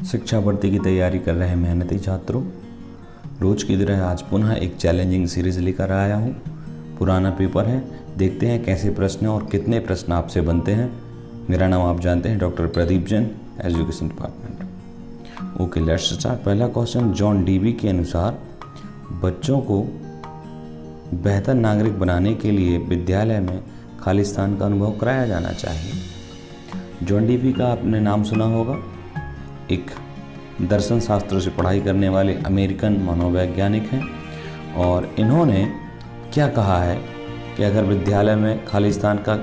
शिक्षा भर्ती की तैयारी कर रहे मेहनती छात्रों, रोज की तरह आज पुनः एक चैलेंजिंग सीरीज लेकर आया हूँ। पुराना पेपर है, देखते हैं कैसे प्रश्न और कितने प्रश्न आपसे बनते हैं। मेरा नाम आप जानते हैं, doctor Pradeep Jain, education department. Okay, let's start. पहला क्वेश्चन, जॉन डीवी के अनुसार बच्चों को बेहतर नागरिक बनाने के लिए विद्यालय में खालिस्तान का अनुभव कराया जाना चाहिए। जॉन डीवी का आपने नाम सुना होगा, एक दर्शन शास्त्र से पढ़ाई करने वाले अमेरिकन मनोवैज्ञानिक हैं। और इन्होंने क्या कहा है कि अगर विद्यालय में खालिस्तान का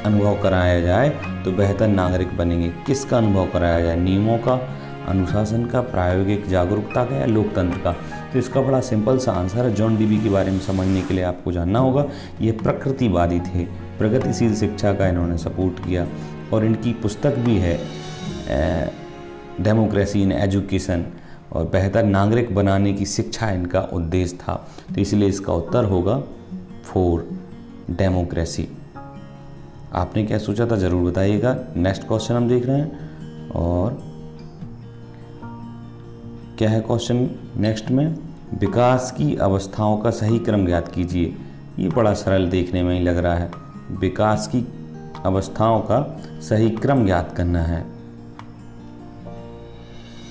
अनुभव कराया जाए तो बेहतर नागरिक बनेंगे। किसका अनुभव कराया जाए? नियमों का, अनुशासन का, प्रायोगिक जागरूकता का या लोकतंत्र का? तो इसका बड़ा सिंपल सा आंसर है। जॉन डीवी के बारे में समझने के लिए आपको जानना होगा, ये प्रकृतिवादी थे, प्रगतिशील शिक्षा का इन्होंने सपोर्ट किया और इनकी पुस्तक भी है डेमोक्रेसी इन एजुकेशन, और बेहतर नागरिक बनाने की शिक्षा इनका उद्देश्य था। तो इसलिए इसका उत्तर होगा 4, डेमोक्रेसी। आपने क्या सोचा था ज़रूर बताइएगा। नेक्स्ट क्वेश्चन हम देख रहे हैं, और क्या है क्वेश्चन नेक्स्ट में? विकास की अवस्थाओं का सही क्रम ज्ञात कीजिए। ये बड़ा सरल देखने में ही लग रहा है। विकास की अवस्थाओं का सही क्रम ज्ञात करना है।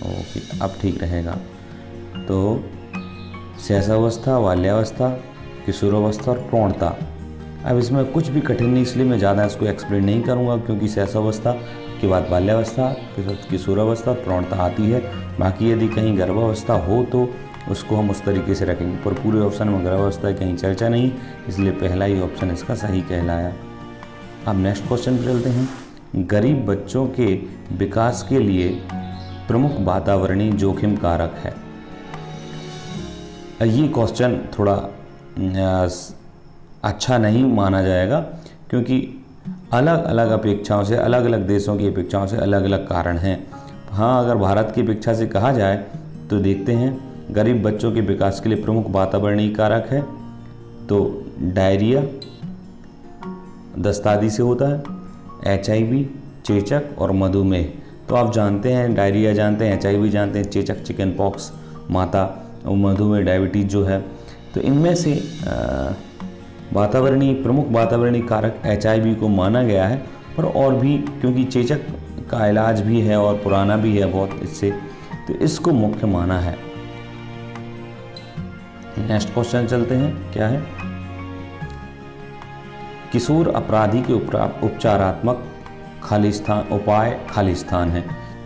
ओके, अब ठीक रहेगा। तो शैशवावस्था, बाल्यावस्था, किशोरावस्था और प्रौढ़ता। अब इसमें कुछ भी कठिन नहीं, इसलिए मैं ज़्यादा इसको एक्सप्लेन नहीं करूँगा, क्योंकि शैशवावस्था के बाद बाल्यावस्था, किशोरावस्था, प्रौढ़ता आती है। बाकी यदि कहीं गर्भावस्था हो तो उसको हम उस तरीके से रखेंगे, पर पूरे ऑप्शन में गर्भावस्था की कहीं चर्चा नहीं, इसलिए पहला ही ऑप्शन इसका सही कहलाया। अब नेक्स्ट क्वेश्चन पर चलते हैं। गरीब बच्चों के विकास के लिए प्रमुख वातावरणीय जोखिम कारक है। ये क्वेश्चन थोड़ा अच्छा नहीं माना जाएगा, क्योंकि अलग अलग अपेक्षाओं से, अलग अलग देशों की अपेक्षाओं से अलग अलग कारण हैं। हाँ, अगर भारत की अपेक्षा से कहा जाए तो देखते हैं, गरीब बच्चों के विकास के लिए प्रमुख वातावरणीय कारक है तो डायरिया, दस्त आदि से होता है, HIV, चेचक और मधुमेह। तो आप जानते हैं, डायरिया जानते हैं, HIV जानते हैं, चेचक चिकन पॉक्स माता, और मधुमेह डायबिटीज जो है। तो इनमें से प्रमुख वातावरणीय कारक HIV को माना गया है, पर और भी, क्योंकि चेचक का इलाज भी है और पुराना भी है बहुत इससे, तो इसको मुख्य माना है। नेक्स्ट क्वेश्चन चलते हैं, क्या है? किशोर अपराधी के उपचारात्मक उपाय खालिस्तान है।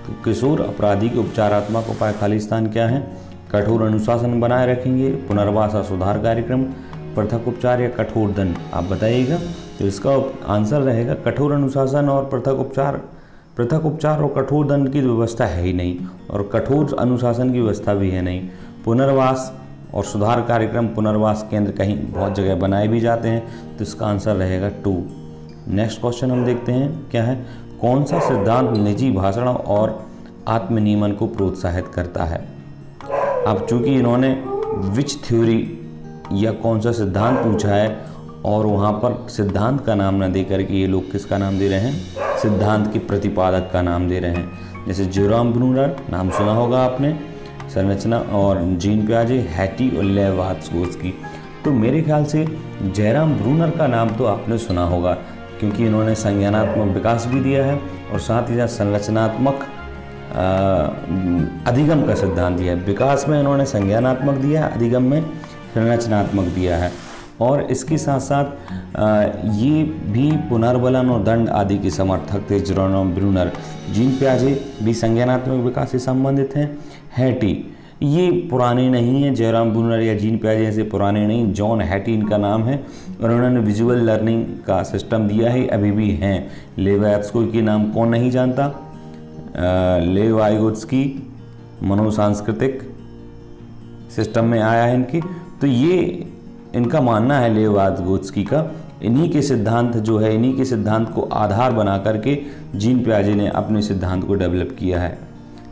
तो किशोर अपराधी के उपचारात्मक उपाय खालिस्तान क्या है? कठोर अनुशासन बनाए रखेंगे, पुनर्वास और सुधार कार्यक्रम, पृथक उपचार या कठोर दंड? आप बताइएगा। तो इसका आंसर रहेगा कठोर अनुशासन और पृथक उपचार। पृथक उपचार और कठोर दंड की व्यवस्था है ही नहीं, और कठोर अनुशासन की व्यवस्था भी है नहीं। पुनर्वास और सुधार कार्यक्रम, पुनर्वास केंद्र कहीं बहुत जगह बनाए भी जाते हैं, तो इसका आंसर रहेगा 2। नेक्स्ट क्वेश्चन हम देखते हैं, क्या है? कौन सा सिद्धांत निजी भाषण और आत्मनियमन को प्रोत्साहित करता है? अब चूंकि इन्होंने विच थ्योरी या कौन सा सिद्धांत पूछा है, और वहाँ पर सिद्धांत का नाम न दे करके ये लोग किसका नाम दे रहे हैं? सिद्धांत के प्रतिपादक का नाम दे रहे हैं। जैसे जेरोम ब्रूनर, नाम सुना होगा आपने, संरचना, और जीन पियाजे, हैटी और लेवात्सकी। तो मेरे ख्याल से जेरोम ब्रूनर का नाम तो आपने सुना होगा, क्योंकि इन्होंने संज्ञानात्मक विकास भी दिया है और साथ ही साथ संरचनात्मक अधिगम का सिद्धांत दिया है। विकास में इन्होंने संज्ञानात्मक दिया है, अधिगम में संरचनात्मक दिया है। और इसके साथ साथ ये भी पुनर्बलन और दंड आदि के समर्थक थे, जेरोम ब्रूनर। जीन पियाजे भी संज्ञानात्मक विकास से संबंधित हैं। हैटी, ये पुराने नहीं हैं, जेरोम ब्रूनर या जीन पियाजे ऐसे पुराने नहीं, जॉन हैटी इनका नाम है, और उन्होंने विजुअल लर्निंग का सिस्टम दिया है, अभी भी हैं। लेवात्सकी नाम कौन नहीं जानता? लेवात्सकी मनोसांस्कृतिक सिस्टम में आया है इनकी। तो ये इनका मानना है लेवात्सकी का, इन्हीं के सिद्धांत जो है, इन्हीं के सिद्धांत को आधार बना करके जीन पियाजे ने अपने सिद्धांत को डेवलप किया है,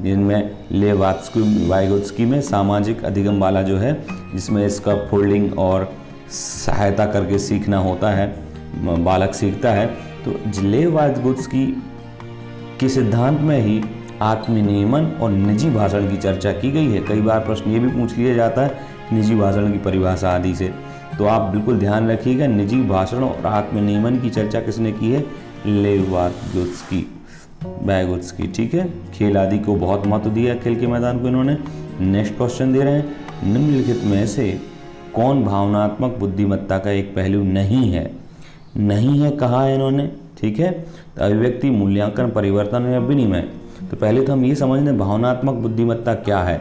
जिनमें लेवात्सकी में सामाजिक अधिगम वाला जो है, जिसमें इसका फोल्डिंग और सहायता करके सीखना होता है, बालक सीखता है। तो लेवात्सकी के सिद्धांत में ही आत्मनियमन और निजी भाषण की चर्चा की गई है। कई बार प्रश्न ये भी पूछ लिया जाता है निजी भाषण की परिभाषा आदि से, तो आप बिल्कुल ध्यान रखिएगा। निजी भाषण और आत्मनियमन की चर्चा किसने की है? लेव वाइगोत्स्की, ठीक है। खेल आदि को बहुत महत्व दिया, खेल के मैदान को इन्होंने। नेक्स्ट क्वेश्चन दे रहे हैं, निम्नलिखित में से कौन भावनात्मक बुद्धिमत्ता का एक पहलू नहीं है? नहीं है कहा है इन्होंने, ठीक है। तो अभिव्यक्ति, मूल्यांकन, परिवर्तन या विनिमय। तो पहले तो हम ये समझ लें भावनात्मक बुद्धिमत्ता क्या है।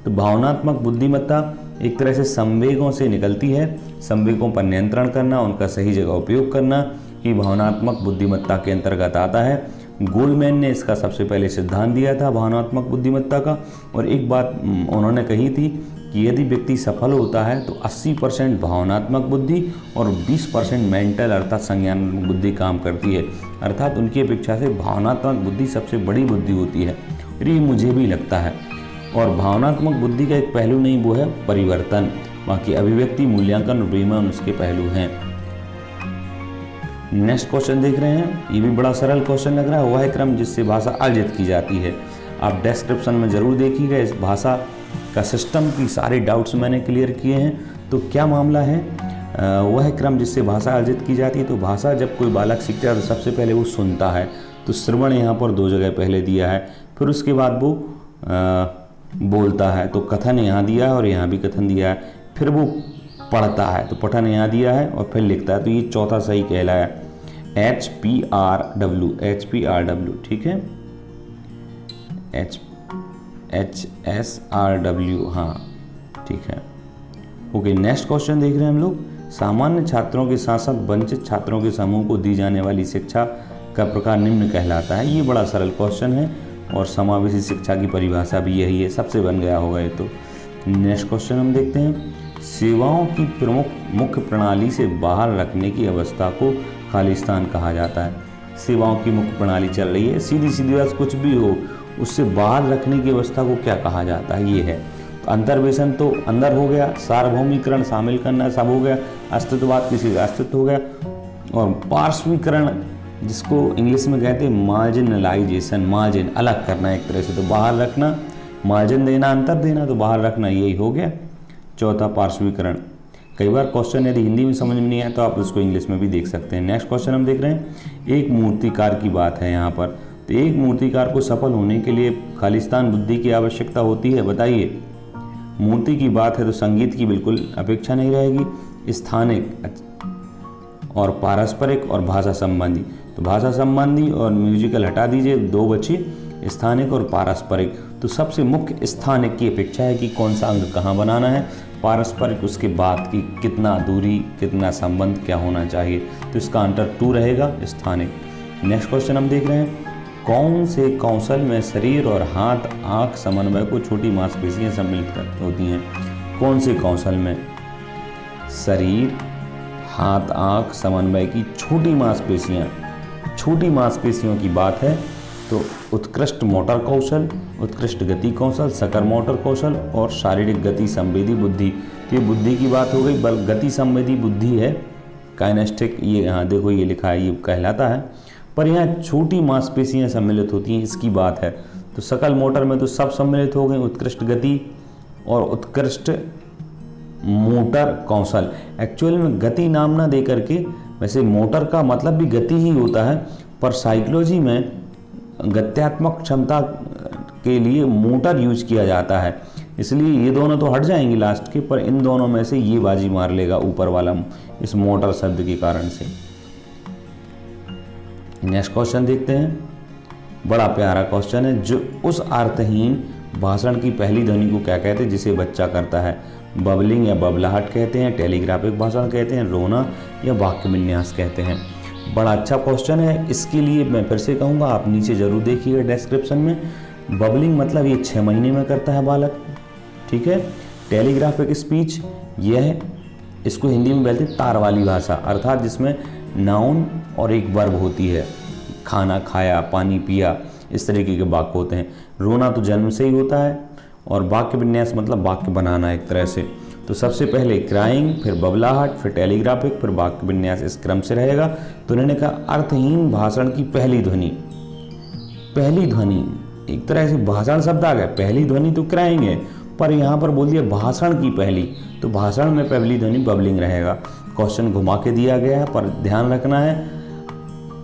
तो भावनात्मक बुद्धिमत्ता एक तरह से संवेगों से निकलती है। संवेगों पर नियंत्रण करना, उनका सही जगह उपयोग करना ही भावनात्मक बुद्धिमत्ता के अंतर्गत आता है। गोलमैन ने इसका सबसे पहले सिद्धांत दिया था भावनात्मक बुद्धिमत्ता का, और एक बात उन्होंने कही थी कि यदि व्यक्ति सफल होता है तो 80% भावनात्मक बुद्धि और 20% मेंटल अर्थात संज्ञानात्मक बुद्धि काम करती है। अर्थात उनकी अपेक्षा से भावनात्मक बुद्धि सबसे बड़ी बुद्धि होती है, और ये मुझे भी लगता है। और भावनात्मक बुद्धि का एक पहलू नहीं, वो है परिवर्तन। बाकी अभिव्यक्ति, मूल्यांकन और विनिमय उसके पहलू हैं। नेक्स्ट क्वेश्चन देख रहे हैं, ये भी बड़ा सरल क्वेश्चन लग रहा है। वह क्रम जिससे भाषा अर्जित की जाती है। आप डिस्क्रिप्शन में जरूर देखिएगा, इस भाषा का सिस्टम की सारे डाउट्स मैंने क्लियर किए हैं। तो क्या मामला है? वह क्रम जिससे भाषा अर्जित की जाती है। तो भाषा जब कोई बालक सीखता है तो सबसे पहले वो सुनता है, तो श्रवण यहाँ पर 2 जगह पहले दिया है। फिर उसके बाद वो बोलता है, तो कथन यहाँ दिया है और यहाँ भी कथन दिया है। फिर वो पढ़ता है, तो पठन यहाँ दिया है, और फिर लिखता है। तो ये चौथा सही कहलाया HPRW, ठीक है, HSRW, हाँ ठीक है। ओके, नेक्स्ट क्वेश्चन देख रहे हैं हम लोग। सामान्य छात्रों के साथ साथ वंचित छात्रों के समूह को दी जाने वाली शिक्षा का प्रकार निम्न कहलाता है। ये बड़ा सरल क्वेश्चन है, और समावेशी शिक्षा की परिभाषा भी यही है, सबसे बन गया होगा ये तो। नेक्स्ट क्वेश्चन हम देखते हैं, सेवाओं की प्रमुख मुख्य प्रणाली से बाहर रखने की अवस्था को खालिस्तान कहा जाता है। सेवाओं की मुख्य प्रणाली चल रही है, सीधी सीधी बात कुछ भी हो, उससे बाहर रखने की अवस्था को क्या कहा जाता है? ये है तो अंतर्वेशन, तो अंदर हो गया, सार्वभौमिकरण शामिल करना सब हो गया, अस्तित्ववाद किसी का अस्तित्व हो गया, और पार्श्वीकरण जिसको इंग्लिश में कहते हैं मार्जिनलाइजेशन, मार्जिन अलग करना एक तरह से, तो बाहर रखना, मार्जिन देना, अंतर देना, तो बाहर रखना, यही हो गया। चौथा पार्श्वीकरण। कई बार क्वेश्चन यदि हिंदी में समझ में नहीं आया तो आप उसको इंग्लिश में भी देख सकते हैं। नेक्स्ट क्वेश्चन हम देख रहे हैं, एक मूर्तिकार की बात है यहाँ पर। तो एक मूर्तिकार को सफल होने के लिए खालिस्तान बुद्धि की आवश्यकता होती है, बताइए। मूर्ति की बात है तो संगीत की बिल्कुल अपेक्षा नहीं रहेगी। स्थानिक और पारस्परिक और भाषा संबंधी, तो भाषा संबंधी और म्यूजिकल हटा दीजिए, 2 बची, स्थानिक और पारस्परिक। तो सबसे मुख्य स्थानिक की अपेक्षा है कि कौन सा अंग कहाँ बनाना है, पारस्परिक उसके बाद की कितना दूरी, कितना संबंध क्या होना चाहिए, तो इसका आंसर 2 रहेगा, स्थानिक। नेक्स्ट क्वेश्चन हम देख रहे हैं, कौन से कौशल में शरीर और हाथ आँख समन्वय को छोटी मांसपेशियाँ सम्मिलित होती हैं? कौन से कौशल में शरीर, हाथ, आँख समन्वय की छोटी मांसपेशियों की बात है तो उत्कृष्ट मोटर कौशल, उत्कृष्ट गति कौशल, सकल मोटर कौशल और शारीरिक गति संवेदी बुद्धि। तो ये बुद्धि की बात हो गई, बल गति संवेदी बुद्धि है, काइनेस्टिक, ये यहाँ देखो ये लिखा है, ये कहलाता है। पर यहाँ छोटी मांसपेशियाँ सम्मिलित होती हैं, इसकी बात है। तो सकल मोटर में तो सब सम्मिलित हो गए, उत्कृष्ट गति और उत्कृष्ट मोटर कौशल। एक्चुअल में गति नाम ना दे करके, वैसे मोटर का मतलब भी गति ही होता है, पर साइकोलॉजी में गत्यात्मक क्षमता के लिए मोटर यूज किया जाता है, इसलिए ये दोनों तो हट जाएंगे लास्ट के, पर इन दोनों में से ये बाजी मार लेगा ऊपर वाला इस मोटर शब्द के कारण से। नेक्स्ट क्वेश्चन देखते हैं, बड़ा प्यारा क्वेश्चन है। जो उस अर्थहीन भाषण की पहली ध्वनि को क्या कहते हैं जिसे बच्चा करता है? बबलिंग या बबलाहट कहते हैं, टेलीग्राफिक भाषण कहते हैं, रोना या वाक्य विन्यास कहते हैं। बड़ा अच्छा क्वेश्चन है, इसके लिए मैं फिर से कहूँगा आप नीचे जरूर देखिएगा डिस्क्रिप्शन में। बबलिंग मतलब ये 6 महीने में करता है बालक, ठीक है। टेलीग्राफिक स्पीच, यह इसको हिंदी में बोलते हैं तार वाली भाषा, अर्थात जिसमें नाउन और एक वर्ब होती है, खाना खाया, पानी पिया, इस तरीके के वाक्य होते हैं। रोना तो जन्म से ही होता है, और वाक्य विन्यास मतलब वाक्य बनाना एक तरह से। तो सबसे पहले क्राइंग, फिर बबलाहट, फिर टेलीग्राफिक, फिर वाक्य विन्यास, इस क्रम से रहेगा। तो उन्होंने कहा अर्थहीन भाषण की पहली ध्वनि एक तरह से भाषण शब्द आ गया, पहली ध्वनि तो क्राइंग है, पर यहाँ पर बोल दिया भाषण की पहली, तो भाषण में पहली ध्वनि बबलिंग रहेगा। क्वेश्चन घुमा के दिया गया है, पर ध्यान रखना है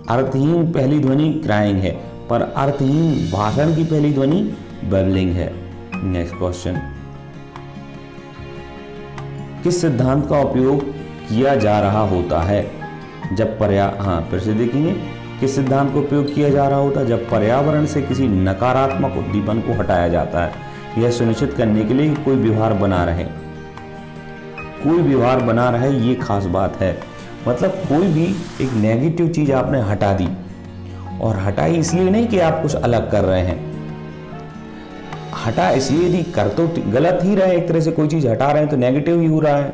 अर्थहीन पहली ध्वनि क्राइंग है, पर अर्थहीन भाषण की पहली ध्वनि बबलिंग है। नेक्स्ट क्वेश्चन, किस सिद्धांत का उपयोग किया जा रहा होता है जब फिर से देखेंगे, किस सिद्धांत का उपयोग किया जा रहा होता है जब पर्यावरण से किसी नकारात्मक उद्दीपन को हटाया जाता है, यह सुनिश्चित करने के लिए कि कोई व्यवहार बना रहे। कोई व्यवहार बना रहे, ये खास बात है। मतलब कोई भी एक नेगेटिव चीज आपने हटा दी, और हटाई इसलिए नहीं कि आप कुछ अलग कर रहे हैं, हटा इसलिए यदि कर तो गलत ही रहे, एक तरह से कोई चीज हटा रहे हैं तो नेगेटिव ही हो रहा है,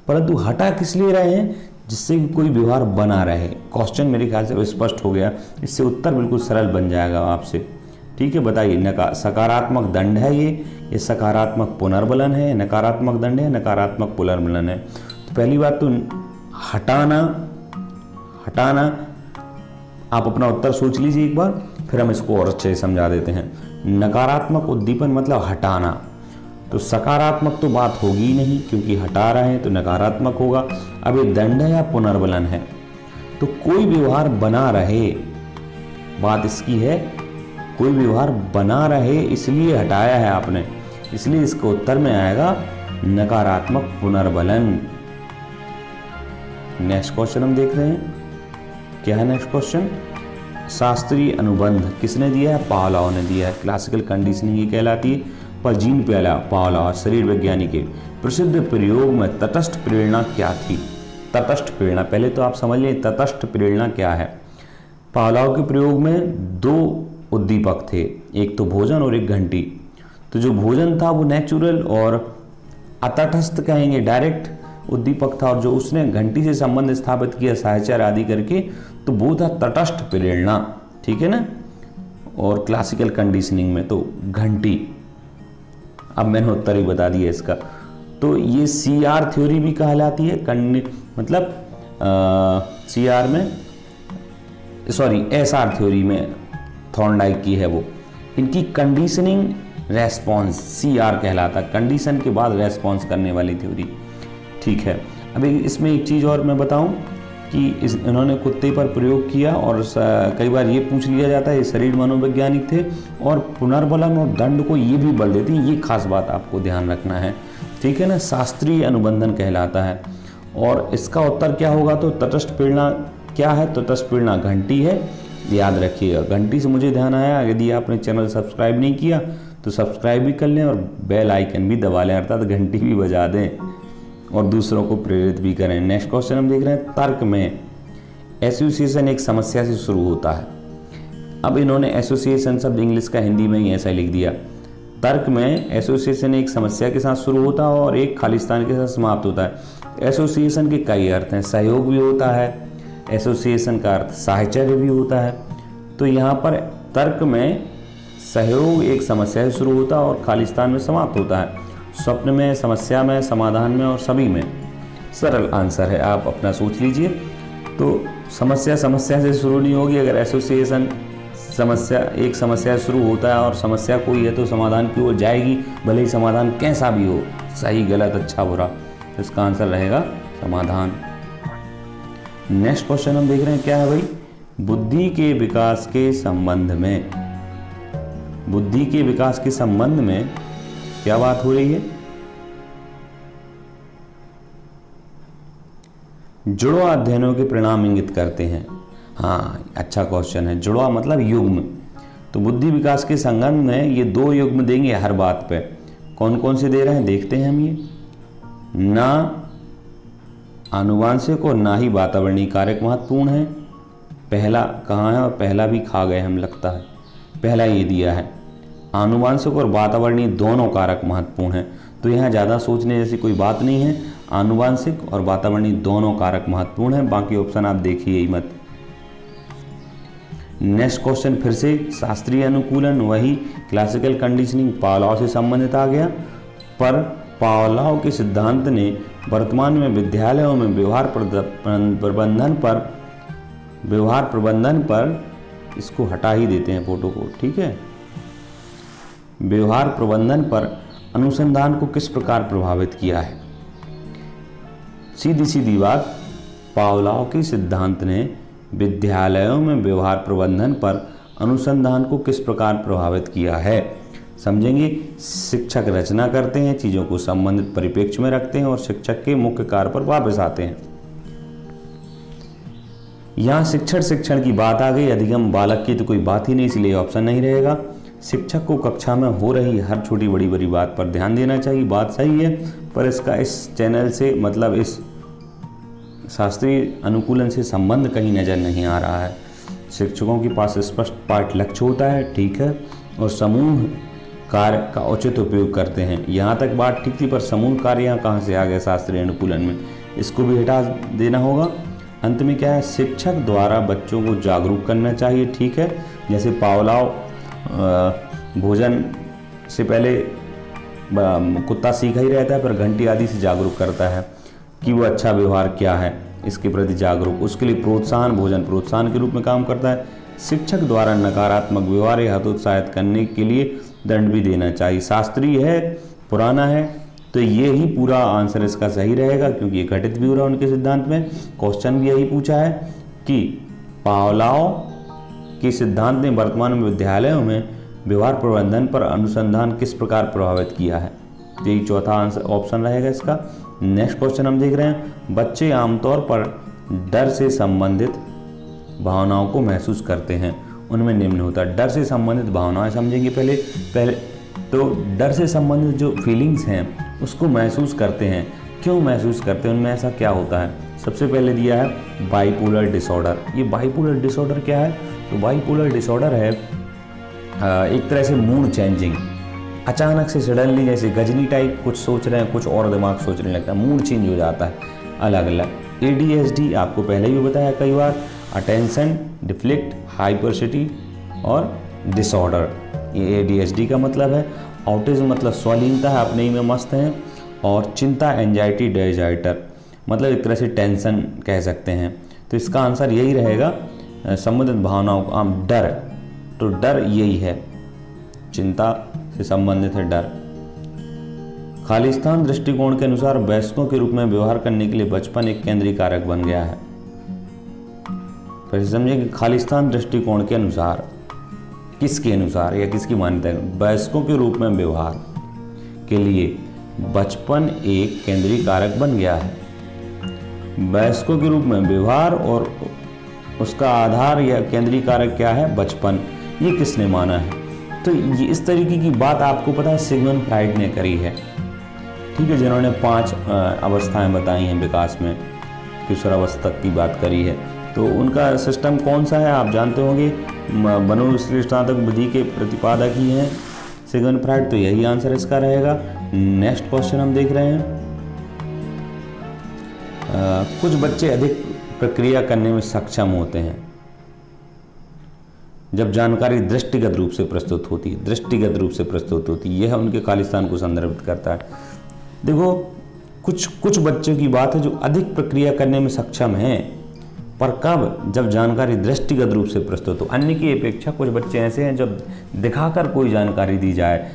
परंतु हटा किस लिए रहे हैं, जिससे कोई व्यवहार बना रहे। क्वेश्चन मेरे ख्याल से स्पष्ट हो गया, इससे उत्तर बिल्कुल सरल बन जाएगा आपसे। ठीक है, बताइए सकारात्मक दंड है ये सकारात्मक पुनर्बलन है, नकारात्मक दंड है, नकारात्मक पुनर्बलन है। तो पहली बात तो हटाना आप अपना उत्तर सोच लीजिए एक बार, फिर हम इसको और अच्छे से समझा देते हैं। नकारात्मक उद्दीपन मतलब हटाना, तो सकारात्मक तो बात होगी ही नहीं क्योंकि हटा रहे हैं तो नकारात्मक होगा। अब ये दंड है या पुनर्बलन है, तो कोई व्यवहार बना रहे, बात इसकी है कोई व्यवहार बना रहे इसलिए हटाया है आपने, इसलिए इसका उत्तर में आएगा नकारात्मक पुनर्बलन। नेक्स्ट क्वेश्चन हम देख रहे हैं, क्या है नेक्स्ट क्वेश्चन, शास्त्रीय अनुबंध किसने दिया है, पावलोव ने दिया है। क्लासिकल कंडीशनिंग ये कहलाती है, पर जीन पावलोव शरीर वैज्ञानी के प्रसिद्ध प्रयोग में तटस्थ प्रेरणा क्या थी। तटस्थ प्रेरणा, पहले तो आप समझ लें तटस्थ प्रेरणा क्या है। पावलोव के प्रयोग में दो उद्दीपक थे, एक तो भोजन और एक घंटी। तो जो भोजन था वो नेचुरल और अतटस्थ कहेंगे डायरेक्ट उद्दीपक था, और जो उसने घंटी से संबंध स्थापित किया साहचर्य आदि करके, तो वो था तटस्थ प्रेरणा। ठीक है ना, और क्लासिकल कंडीशनिंग में तो घंटी। अब मैंने उत्तर ही बता दिया इसका। तो ये CR थ्योरी भी कहलाती है, मतलब CR में SR थ्योरी में थॉर्नडाइक की है वो। इनकी कंडीशनिंग रेस्पॉन्स CR कहलाता, कंडीशन के बाद रेस्पॉन्स करने वाली थ्योरी। ठीक है, अभी इसमें एक चीज़ और मैं बताऊं कि इन्होंने कुत्ते पर प्रयोग किया, और कई बार ये पूछ लिया जाता है ये शरीर मनोवैज्ञानिक थे, और पुनर्बलन और दंड को ये भी बल देती, ये खास बात आपको ध्यान रखना है। ठीक है ना, शास्त्रीय अनुबंधन कहलाता है। और इसका उत्तर क्या होगा, तो तटस्थ प्रेरणा क्या है, तटस्थ प्रेरणा घंटी है, याद रखिएगा। घंटी से मुझे ध्यान आया, यदि आपने चैनल सब्सक्राइब नहीं किया तो सब्सक्राइब भी कर लें और बेल आइकन भी दबा लें, अर्थात घंटी भी बजा दें और दूसरों को प्रेरित भी करें। नेक्स्ट क्वेश्चन हम देख रहे हैं, तर्क में एसोसिएशन एक समस्या से शुरू होता है। अब इन्होंने एसोसिएशन शब्द इंग्लिश का हिंदी में ही ऐसा लिख दिया। तर्क में एसोसिएशन एक समस्या के साथ शुरू होता है और एक खालिस्तान के साथ समाप्त होता है। एसोसिएशन के कई अर्थ हैं, सहयोग भी होता है, एसोसिएशन का अर्थ साहचर्य भी होता है। तो यहाँ पर तर्क में सहयोग एक समस्या से शुरू होता है और खालिस्तान में समाप्त होता है। स्वप्न में, समस्या में, समाधान में और सभी में। सरल आंसर है, आप अपना सोच लीजिए। तो समस्या से शुरू नहीं होगी, अगर एसोसिएशन एक समस्या से शुरू होता है और समस्या कोई है तो समाधान की ओर जाएगी, भले ही समाधान कैसा भी हो, सही गलत अच्छा बुरा, तो इसका आंसर रहेगा समाधान। नेक्स्ट क्वेश्चन हम देख रहे हैं, क्या है भाई, बुद्धि के विकास के संबंध में, बुद्धि के विकास के संबंध में क्या बात हो रही है। जुड़वा अध्ययनों के परिणाम इंगित करते हैं। हाँ, अच्छा क्वेश्चन है। जुड़वा मतलब युग्म, तो बुद्धि विकास के संबंध में ये दो युग्म देंगे हर बात पे। कौन कौन से दे रहे हैं देखते हैं हम। ये ना आनुवांशिक और ना ही वातावरणीय कारक महत्वपूर्ण है। पहला कहाँ है, और पहला भी खा गए हम लगता है, पहला ये दिया है। आनुवांशिक और वातावरणीय दोनों कारक महत्वपूर्ण हैं, तो यहाँ ज़्यादा सोचने जैसी कोई बात नहीं है। आनुवांशिक और वातावरणीय दोनों कारक महत्वपूर्ण हैं, बाकी ऑप्शन आप देखिए ही मत। नेक्स्ट क्वेश्चन फिर से शास्त्रीय अनुकूलन, वही क्लासिकल कंडीशनिंग पावलोव से संबंधित आ गया, पर पावलोव के सिद्धांत ने वर्तमान में विद्यालयों में व्यवहार प्रबंधन पर इसको हटा ही देते हैं फोटो को। ठीक है, व्यवहार प्रबंधन पर अनुसंधान को किस प्रकार प्रभावित किया है? सीधी सीधी बात, पावलोव के सिद्धांत ने विद्यालयों में व्यवहार प्रबंधन पर अनुसंधान को किस प्रकार प्रभावित किया है? समझेंगे। शिक्षक रचना करते हैं, चीज़ों को संबंधित परिप्रेक्ष्य में रखते हैं और शिक्षक के मुख्य कार्य पर वापस आते हैं। यहाँ शिक्षण की बात आ गई, अधिगम बालक की तो कोई बात ही नहीं, इसलिए ऑप्शन नहीं रहेगा। शिक्षक को कक्षा में हो रही हर छोटी बड़ी बात पर ध्यान देना चाहिए, बात सही है, पर इसका इस चैनल से मतलब इस शास्त्रीय अनुकूलन से संबंध कहीं नज़र नहीं आ रहा है। शिक्षकों के पास स्पष्ट पाठ लक्ष्य होता है, ठीक है, और समूह कार्य का उचित उपयोग करते हैं। यहाँ तक बात ठीक थी, पर समूह कार्य यहाँ कहाँ से आ गया शास्त्रीय अनुकूलन में? इसको भी हटा देना होगा। अंत में क्या है? शिक्षक द्वारा बच्चों को जागरूक करना चाहिए, ठीक है। जैसे पावलोव भोजन से पहले कुत्ता सीखा ही रहता है, पर घंटी आदि से जागरूक करता है कि वो अच्छा व्यवहार क्या है, इसके प्रति जागरूक, उसके लिए प्रोत्साहन, भोजन प्रोत्साहन के रूप में काम करता है। शिक्षक द्वारा नकारात्मक व्यवहार या हतोत्साहित करने के लिए दंड भी देना चाहिए। शास्त्रीय है, पुराना है, तो ये ही पूरा आंसर इसका सही रहेगा, क्योंकि ये घटित भी हो रहा है उनके सिद्धांत में। क्वेश्चन भी यही पूछा है कि पावलोव के सिद्धांत ने वर्तमान में विद्यालयों में व्यवहार प्रबंधन पर अनुसंधान किस प्रकार प्रभावित किया है? यही चौथा आंसर ऑप्शन रहेगा इसका। नेक्स्ट क्वेश्चन हम देख रहे हैं, बच्चे आमतौर पर डर से संबंधित भावनाओं को महसूस करते हैं, उनमें निम्न होता है। डर से संबंधित भावनाएं समझेंगे पहले तो डर से संबंधित जो फीलिंग्स हैं उसको महसूस करते हैं। क्यों महसूस करते हैं, उनमें ऐसा क्या होता है? सबसे पहले दिया है बाइपोलर डिसऑर्डर। ये बाइपोलर डिसऑर्डर क्या है? तो बाइपोलर डिसऑर्डर है एक तरह से मूड चेंजिंग, अचानक से सडनली जैसे गजनी टाइप कुछ सोच रहे हैं, कुछ और दिमाग सोचने लगता है, मूड चेंज हो जाता है अलग अलग। ADHD आपको पहले भी बताया कई बार, अटेंशन डिफ्लिक्ट हाइपरसिटी और डिसऑर्डर, ये ADHD का मतलब है। ऑटिज्म मतलब स्वलीनता है, अपने ही में मस्त हैं, और चिंता एंजाइटी डिजाइटर मतलब एक तरह से टेंशन कह सकते हैं। तो इसका आंसर यही रहेगा, संबंधित भावनाओं का डर, तो डर यही है, चिंता से संबंधित है डर। खालिस्तान दृष्टिकोण के अनुसार वयस्कों के रूप में व्यवहार करने के लिए बचपन एक केंद्रीय कारक बन गया है। फिर समझिए कि खालिस्तान दृष्टिकोण के अनुसार, किसके अनुसार या किसकी मान्यता है? वयस्कों के रूप में व्यवहार के लिए बचपन एक केंद्रीय कारक बन गया है। वयस्कों के रूप में व्यवहार और उसका आधार या केंद्रीय कारक क्या है? बचपन। ये किसने माना है? तो ये इस तरीके की बात आपको पता है सिगमंड फ्राइड ने करी है, ठीक है, जिन्होंने 5 अवस्थाएं बताई हैं विकास में, किशोरावस्था की बात करी है। तो उनका सिस्टम कौन सा है आप जानते होंगे, मनोविश्लेषणात्मक विधि के प्रतिपादक ही हैं सिगमंड फ्राइड, तो यही आंसर इसका रहेगा। नेक्स्ट क्वेश्चन हम देख रहे हैं, कुछ बच्चे अधिक प्रक्रिया करने में सक्षम होते हैं जब जानकारी दृष्टिगत रूप से प्रस्तुत होती है, दृष्टिगत रूप से प्रस्तुत होती है, यह उनके खालिस्तान को संदर्भित करता है। देखो कुछ बच्चों की बात है जो अधिक प्रक्रिया करने में सक्षम हैं, पर कब? जब जानकारी दृष्टिगत रूप से प्रस्तुत हो। अन्य की अपेक्षा कुछ बच्चे ऐसे हैं जब दिखाकर कोई जानकारी दी जाए,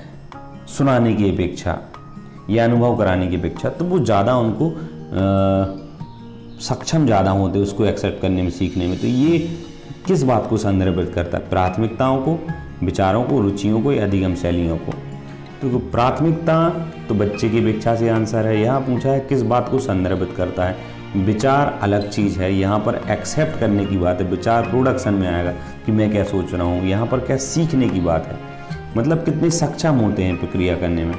सुनाने की अपेक्षा या अनुभव कराने की अपेक्षा, तो वो ज़्यादा उनको सक्षम ज़्यादा होते उसको एक्सेप्ट करने में, सीखने में। तो ये किस बात को संदर्भित करता है? प्राथमिकताओं को, विचारों को, रुचियों को या अधिगम शैलियों को? तो प्राथमिकता तो बच्चे की अपेक्षा से आंसर है। यहाँ पूछा है किस बात को संदर्भित करता है? विचार अलग चीज़ है, यहाँ पर एक्सेप्ट करने की बात है, विचार प्रोडक्शन में आएगा कि मैं क्या सोच रहा हूँ। यहाँ पर क्या सीखने की बात है, मतलब कितने सक्षम होते हैं प्रक्रिया करने में।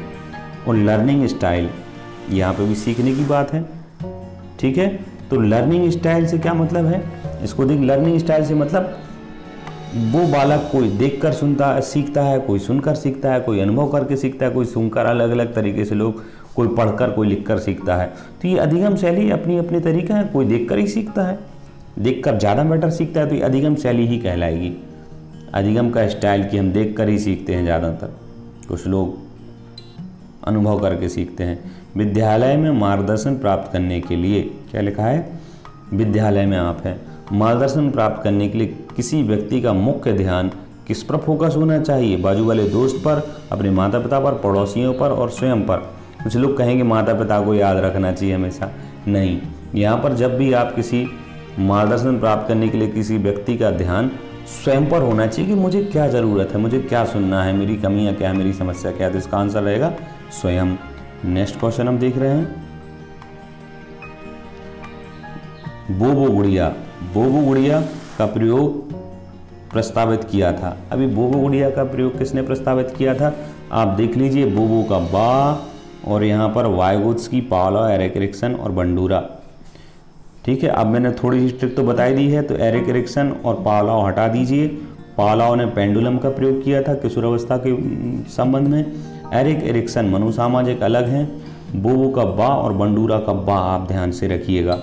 और लर्निंग स्टाइल, यहाँ पे भी सीखने की बात है, ठीक है। तो लर्निंग स्टाइल से क्या मतलब है, इसको देख। लर्निंग स्टाइल से मतलब वो बालक कोई देखकर सुनता सीखता है, कोई सुनकर सीखता है, कोई अनुभव करके सीखता है, कोई सुनकर, अलग अलग तरीके से लोग, कोई पढ़कर, कोई लिखकर सीखता है। तो ये अधिगम शैली अपनी अपनी तरीका है, कोई देखकर ही सीखता है, देखकर ज़्यादा बेटर सीखता है, तो ये अधिगम शैली ही कहलाएगी। अधिगम का स्टाइल कि हम देखकर ही सीखते हैं ज़्यादातर, कुछ लोग अनुभव करके सीखते हैं। विद्यालय में मार्गदर्शन प्राप्त करने के लिए, क्या लिखा है? विद्यालय में आप हैं, मार्गदर्शन प्राप्त करने के लिए किसी व्यक्ति का मुख्य ध्यान किस पर फोकस होना चाहिए? बाजू वाले दोस्त पर, अपने माता पिता पर, पड़ोसियों पर और स्वयं पर। कुछ लोग कहेंगे माता पिता को याद रखना चाहिए हमेशा, नहीं। यहाँ पर जब भी आप किसी मार्गदर्शन प्राप्त करने के लिए किसी व्यक्ति का ध्यान स्वयं पर होना चाहिए कि मुझे क्या ज़रूरत है, मुझे क्या सुनना है, मेरी कमियाँ क्या है, मेरी समस्या क्या है। तो इसका आंसर रहेगा स्वयं। नेक्स्ट क्वेश्चन हम देख रहे हैं, बोबो गुड़िया। बोबो गुड़िया का प्रयोग प्रस्तावित किया था। अभी बोबो गुड़िया का प्रयोग किसने प्रस्तावित किया था? आप देख लीजिए, बोबो का बा और यहाँ पर वाइगोत्स्की, पावलोव, एरिक एरिक्सन और बंडूरा। ठीक है, अब मैंने थोड़ी सी ट्रिक तो बताई दी है, तो एरिक एरिक्सन और पावलोव हटा दीजिए। पावलोव ने पेंडुलम का प्रयोग किया था किशोरावस्था के संबंध में। एरिक एरिक्सन मनोसामाजिक अलग हैं। बोबो का बा और बंडूरा का बा आप ध्यान से रखिएगा।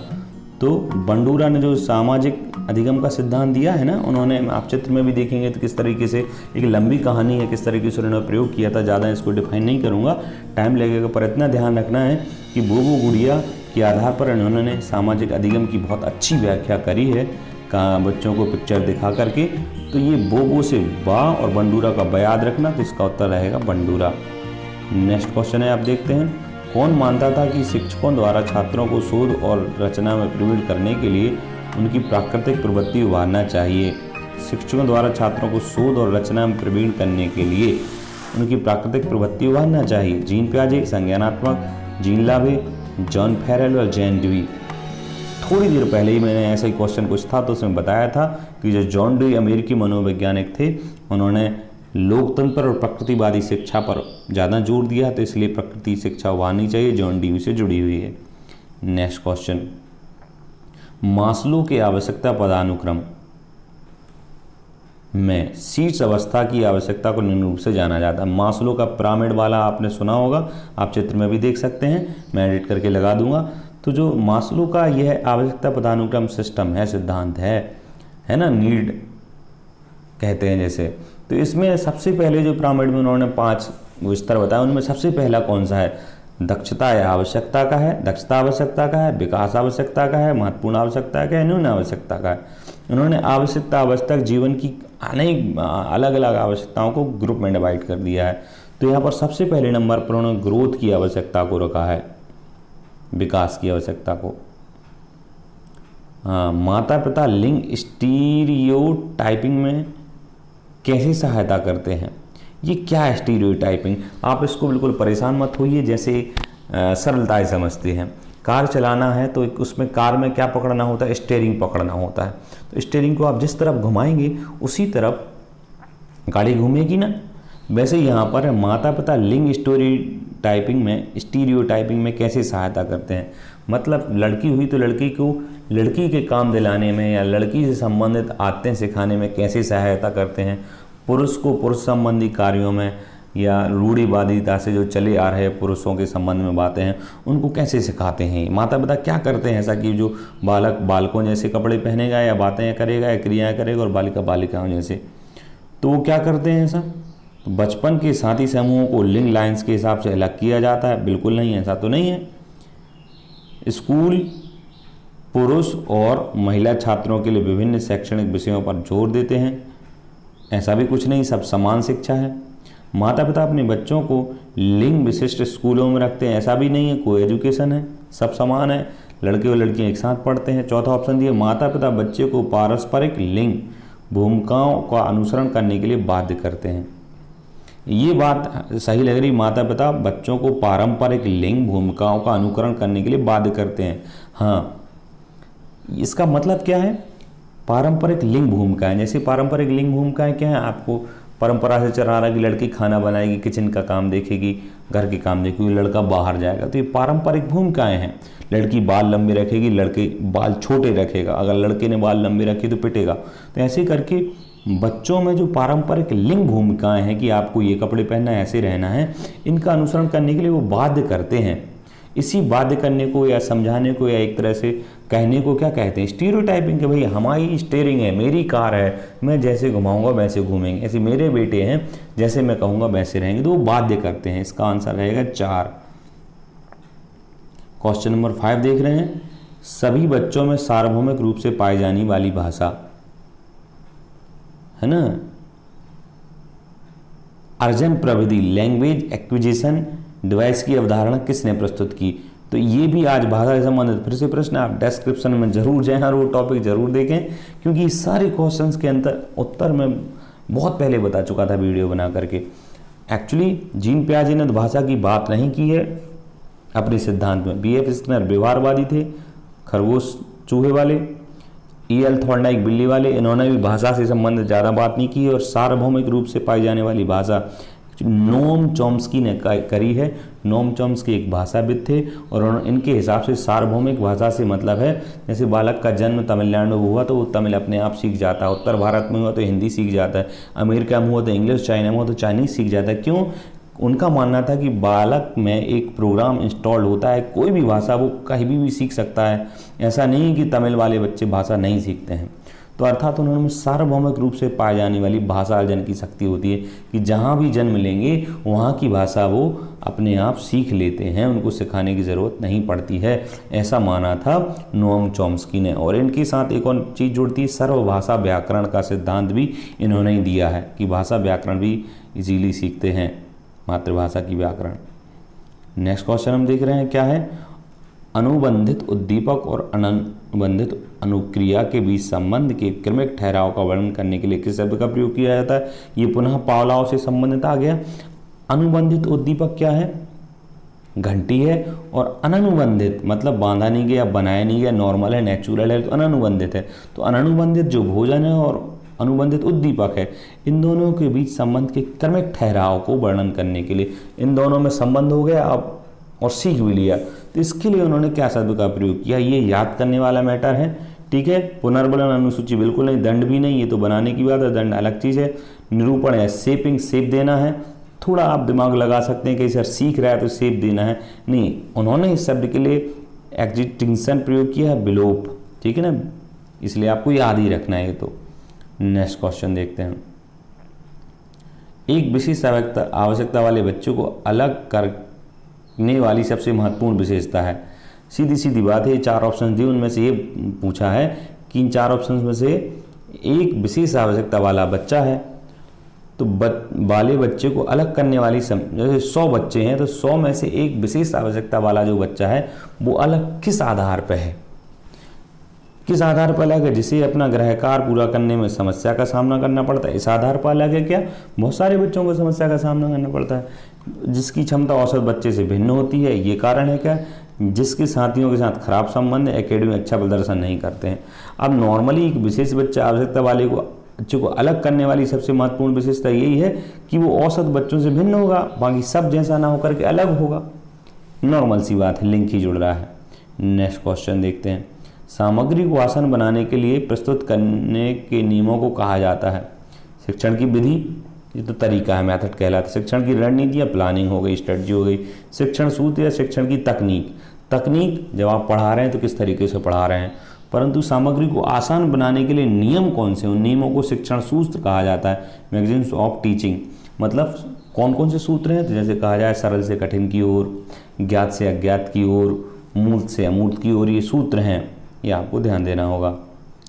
तो बंडूरा ने जो सामाजिक अधिगम का सिद्धांत दिया है ना, उन्होंने, आप चित्र में भी देखेंगे तो किस तरीके से, एक लंबी कहानी है किस तरीके से उन्होंने प्रयोग किया था। ज़्यादा इसको डिफाइन नहीं करूँगा, टाइम लगेगा, पर इतना ध्यान रखना है कि बोबो गुड़िया के आधार पर इन्होंने सामाजिक अधिगम की बहुत अच्छी व्याख्या करी है बच्चों को पिक्चर दिखा करके। तो ये बोबो से बा और बंडूरा का बा याद रखना, तो इसका उत्तर रहेगा बंडूरा। नेक्स्ट क्वेश्चन है, आप देखते हैं, कौन मानता था कि शिक्षकों द्वारा छात्रों को शोध और रचना में प्रवीण करने के लिए उनकी प्राकृतिक प्रवृत्ति उभारना चाहिए? शिक्षकों द्वारा छात्रों को शोध और रचना में प्रवीण करने के लिए उनकी प्राकृतिक प्रवृत्ति उभारना चाहिए। जीन पियाजे, संज्ञानात्मक, जीन लावे, जॉन फेरेल और जैन ड्यूई। थोड़ी देर पहले ही मैंने ऐसा ही क्वेश्चन कुछ था तो उसमें बताया था कि जो जॉन ड्यूई अमेरिकी मनोवैज्ञानिक थे, उन्होंने लोकतंत्र और प्रकृतिवादी शिक्षा पर ज़्यादा जोर दिया, तो इसलिए प्रकृति शिक्षा उभारनी चाहिए, जॉन ड्यूई से जुड़ी हुई है। नेक्स्ट क्वेश्चन, मास्लो के आवश्यकता पदानुक्रम में शीर्ष अवस्था की आवश्यकता को निम्न रूप से जाना जाता है। मास्लो का पिरामिड वाला आपने सुना होगा, आप चित्र में भी देख सकते हैं, मैं एडिट करके लगा दूंगा। तो जो मास्लो का यह आवश्यकता पदानुक्रम सिस्टम है, सिद्धांत है ना, नीड कहते हैं जैसे, तो इसमें सबसे पहले जो पिरामिड में उन्होंने 5 स्तर बताया, उनमें सबसे पहला कौन सा है? दक्षता या आवश्यकता का है, दक्षता आवश्यकता का है, विकास आवश्यकता का है, महत्वपूर्ण आवश्यकता का है, न्यून आवश्यकता का है। उन्होंने आवश्यकता आवश्यक जीवन की अनेक अलग अलग आवश्यकताओं को ग्रुप में डिवाइड कर दिया है। तो यहाँ पर सबसे पहले नंबर पर उन्होंने ग्रोथ की आवश्यकता को रखा है, विकास की आवश्यकता को। हाँ, माता पिता लिंग स्टीरियोटाइपिंग में कैसे सहायता करते हैं? ये क्या है स्टीरियोटाइपिंग? आप इसको बिल्कुल परेशान मत होइए, जैसे सरलता से समझते हैं। कार चलाना है तो उसमें कार में क्या पकड़ना होता है? स्टीयरिंग पकड़ना होता है। तो स्टीयरिंग को आप जिस तरफ घुमाएंगे उसी तरफ गाड़ी घूमेगी ना। वैसे यहाँ पर माता पिता लिंग स्टीरियोटाइपिंग में कैसे सहायता करते हैं? मतलब लड़की हुई तो लड़की को लड़की के काम दिलाने में या लड़की से संबंधित आदतें सिखाने में कैसे सहायता करते हैं? पुरुष को पुरुष संबंधी कार्यों में या रूढ़िवादिता से जो चले आ रहे पुरुषों के संबंध में बातें हैं, उनको कैसे सिखाते हैं? माता पिता क्या करते हैं ऐसा कि जो बालक बालकों जैसे कपड़े पहनेगा या बातें करेगा या क्रियाएँ करेगा और बालिका बालिकाओं जैसे, तो वो क्या करते हैं ऐसा? तो बचपन के साथी समूहों को लिंग लाइन्स के हिसाब से अलग किया जाता है? बिल्कुल नहीं, ऐसा तो नहीं है। स्कूल पुरुष और महिला छात्रों के लिए विभिन्न शैक्षणिक विषयों पर जोर देते हैं? ऐसा भी कुछ नहीं, सब समान शिक्षा है। माता पिता अपने बच्चों को लिंग विशिष्ट स्कूलों में रखते हैं? ऐसा भी नहीं है, को एजुकेशन है, सब समान है, लड़के और लड़कियां एक साथ पढ़ते हैं। चौथा ऑप्शन दिया, माता पिता बच्चे को पारस्परिक लिंग भूमिकाओं का अनुसरण करने के लिए बाध्य करते हैं। ये बात सही लग रही, माता पिता बच्चों को पारंपरिक लिंग भूमिकाओं का अनुकरण करने के लिए बाध्य करते हैं। हाँ, इसका मतलब क्या है? पारंपरिक लिंग भूमिकाएं, जैसे पारंपरिक लिंग भूमिकाएं क्या है? आपको परंपरा से चल रहा है कि लड़की खाना बनाएगी, किचन का काम देखेगी, घर के काम देखेगी, लड़का बाहर जाएगा, तो ये पारंपरिक भूमिकाएं हैं। लड़की बाल लंबे रखेगी, लड़के बाल छोटे रखेगा, अगर लड़के ने बाल लंबे रखे तो पिटेगा। तो ऐसे करके बच्चों में जो पारंपरिक लिंग भूमिकाएं हैं कि आपको ये कपड़े पहनना है, ऐसे रहना है, इनका अनुसरण करने के लिए वो बाध्य करते हैं। इसी बाध्य करने को या समझाने को या एक तरह से कहने को क्या कहते हैं? स्टीरियोटाइपिंग। के भाई हमारी स्टीयरिंग है, मेरी कार है, मैं जैसे घुमाऊंगा वैसे घूमेंगे, ऐसे मेरे बेटे हैं, जैसे मैं कहूँगा वैसे रहेंगे, तो वो बाध्य करते हैं। इसका आंसर रहेगा 4। क्वेश्चन नंबर 5 देख रहे हैं, सभी बच्चों में सार्वभौमिक रूप से पाई जाने वाली भाषा है ना, अर्जन प्रविधि लैंग्वेज एक्विजिशन डिवाइस की अवधारणा किसने प्रस्तुत की? तो ये भी आज भाषा से संबंधित फिर से प्रश्न, आप डिस्क्रिप्शन में जरूर जाएं और वो टॉपिक जरूर देखें, क्योंकि सारे क्वेश्चंस के उत्तर मैं बहुत पहले बता चुका था वीडियो बना करके। एक्चुअली जीन पियाजे ने तो भाषा की बात नहीं की है अपने सिद्धांत में। B.F. स्किनर व्यवहारवादी थे, खरगोश चूहे वाले। E.L. थॉर्नडाइक बिल्ली वाले, इन्होंने भी भाषा से संबंधित ज़्यादा बात नहीं की है। और सार्वभौमिक रूप से पाई जाने वाली भाषा नोम चॉम्स्की ने करी है। नोम चॉम्स्की एक भाषाविद थे और इनके हिसाब से सार्वभौमिक भाषा से मतलब है जैसे बालक का जन्म तमिलनाडु में हुआ तो वो तमिल अपने आप सीख जाता है, उत्तर भारत में हुआ तो हिंदी सीख जाता है, अमेरिका में हुआ तो इंग्लिश, चाइना में हुआ तो चाइनीज सीख जाता है। क्यों? उनका मानना था कि बालक में एक प्रोग्राम इंस्टॉल होता है, कोई भी भाषा वो कहीं भी सीख सकता है। ऐसा नहीं कि तमिल वाले बच्चे भाषा नहीं सीखते हैं। तो अर्थात उन्होंने सार्वभौमिक रूप से पाई जाने वाली भाषा अर्जन की शक्ति होती है कि जहाँ भी जन्म लेंगे वहाँ की भाषा वो अपने आप सीख लेते हैं, उनको सिखाने की ज़रूरत नहीं पड़ती है। ऐसा माना था नोम चॉम्स्की ने। और इनके साथ एक और चीज़ जुड़ती है, सर्वभाषा व्याकरण का सिद्धांत भी इन्होंने ही दिया है कि भाषा व्याकरण भी इजीली सीखते हैं, मातृभाषा की व्याकरण। नेक्स्ट क्वेश्चन हम देख रहे हैं क्या है, अनुबंधित उद्दीपक और अनुबंधित अनुक्रिया के बीच संबंध के क्रमिक ठहराव का वर्णन करने के लिए किस शब्द का प्रयोग किया जाता है? ये पुनः पावलाव से संबंधित आ गया। अनुबंधित उद्दीपक क्या है? घंटी है। और अननुबंधित मतलब बांधा नहीं गया, बनाया नहीं गया, नॉर्मल है, नेचुरल है, तो अननुबंधित है। तो अननुबंधित जो भोजन है और अनुबंधित उद्दीपक है, इन दोनों के बीच संबंध के क्रमिक ठहराव को वर्णन करने के लिए इन दोनों में संबंध हो गया अब और सीख भी लिया, तो इसके लिए उन्होंने क्या शब्द का प्रयोग किया? ये याद करने वाला मैटर है, ठीक है। पुनर्बलन अनुसूची बिल्कुल नहीं, दंड भी नहीं, ये तो बनाने की बात है, दंड अलग चीज़ है। निरूपण है, शेपिंग, शेप देना है। थोड़ा आप दिमाग लगा सकते हैं कि सर सीख रहा है तो शेप देना है, नहीं, उन्होंने इस शब्द के लिए एक्सटिंक्शन प्रयोग किया है, विलोप, ठीक है ना, इसलिए आपको याद ही रखना है। तो नेक्स्ट क्वेश्चन देखते हैं, एक विशेष आवश्यकता वाले बच्चों को अलग करने वाली सबसे महत्वपूर्ण विशेषता है। सीधी सीधी बात है, 4 ऑप्शन दिए, उनमें से ये पूछा है कि इन 4 ऑप्शन में से एक विशेष आवश्यकता वाला बच्चा है, तो वाले बच्चे को अलग करने वाली जैसे 100 बच्चे हैं तो 100 में से एक विशेष आवश्यकता वाला जो बच्चा है वो अलग किस आधार पर है, किस आधार पर अलग है? जिसे अपना गृहकार पूरा करने में समस्या का सामना करना पड़ता है, इस आधार पर अलग है क्या? बहुत सारे बच्चों को समस्या का सामना करना पड़ता है। जिसकी क्षमता औसत बच्चे से भिन्न होती है, ये कारण है क्या? जिसके साथियों के साथ खराब संबंध है, एकेडमी में अच्छा प्रदर्शन नहीं करते हैं। अब नॉर्मली एक विशेष बच्चा आवश्यकता वाले बच्चे को अलग करने वाली सबसे महत्वपूर्ण विशेषता यही है कि वो औसत बच्चों से भिन्न होगा, बाकी सब जैसा ना होकर के अलग होगा। नॉर्मल सी बात है, लिंक ही जुड़ रहा है। नेक्स्ट क्वेश्चन देखते हैं, सामग्री को आसान बनाने के लिए प्रस्तुत करने के नियमों को कहा जाता है। शिक्षण की विधि, ये तो तरीका है, मेथड कहलाता है। शिक्षण की रणनीति या प्लानिंग हो गई, स्ट्रेटजी हो गई। शिक्षण सूत्र या शिक्षण की तकनीक, तकनीक जब आप पढ़ा रहे हैं तो किस तरीके से पढ़ा रहे हैं, परंतु सामग्री को आसान बनाने के लिए नियम कौन से, उन नियमों को शिक्षण सूत्र कहा जाता है। मैगजीन्स ऑफ टीचिंग, मतलब कौन कौन से सूत्र हैं, तो जैसे कहा जाए सरल से कठिन की ओर, ज्ञात से अज्ञात की ओर, मूर्त से अमूर्त की ओर, ये सूत्र हैं, ये आपको ध्यान देना होगा।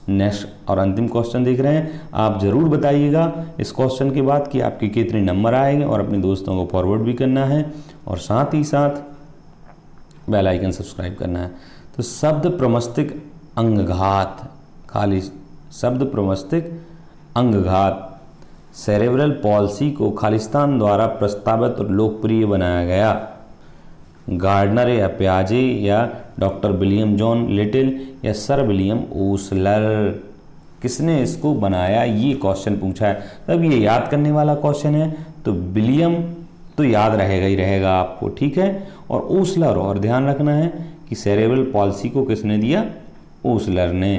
नेक्स्ट और अंतिम क्वेश्चन देख रहे हैं, आप जरूर बताइएगा इस क्वेश्चन के बाद कि आपके कितने नंबर आएंगे, और अपने दोस्तों को फॉरवर्ड भी करना है और साथ ही साथ बेल आइकन सब्सक्राइब करना है। तो शब्द प्रमस्तिक अंगघात, खाली शब्द प्रमस्तिक अंगघात सेरेब्रल पॉल्सी को खालिस्तान द्वारा प्रस्तावित और लोकप्रिय बनाया गया। गार्डनर या पियाजे या डॉक्टर विलियम जॉन लिटिल या सर विलियम ओसलर, किसने इसको बनाया, ये क्वेश्चन पूछा है। तब ये याद करने वाला क्वेश्चन है, तो विलियम तो याद रहेगा ही रहेगा आपको, ठीक है। और ओसलर, और ध्यान रखना है कि सेरेब्रल पॉल्सी को किसने दिया, ओसलर ने,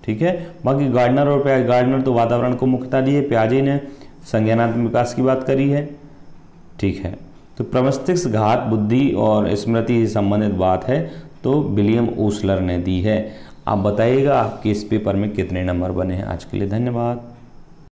ठीक है। बाकी गार्डनर और पियाजे, गार्डनर तो वातावरण को मुख्यता दी है, पियाजे ने संज्ञानात्मक विकास की बात करी है, ठीक है। तो प्रमस्तिष्क घात बुद्धि और स्मृति से संबंधित बात है, तो विलियम ओसलर ने दी है। आप बताइएगा आपके इस पेपर में कितने नंबर बने हैं। आज के लिए धन्यवाद।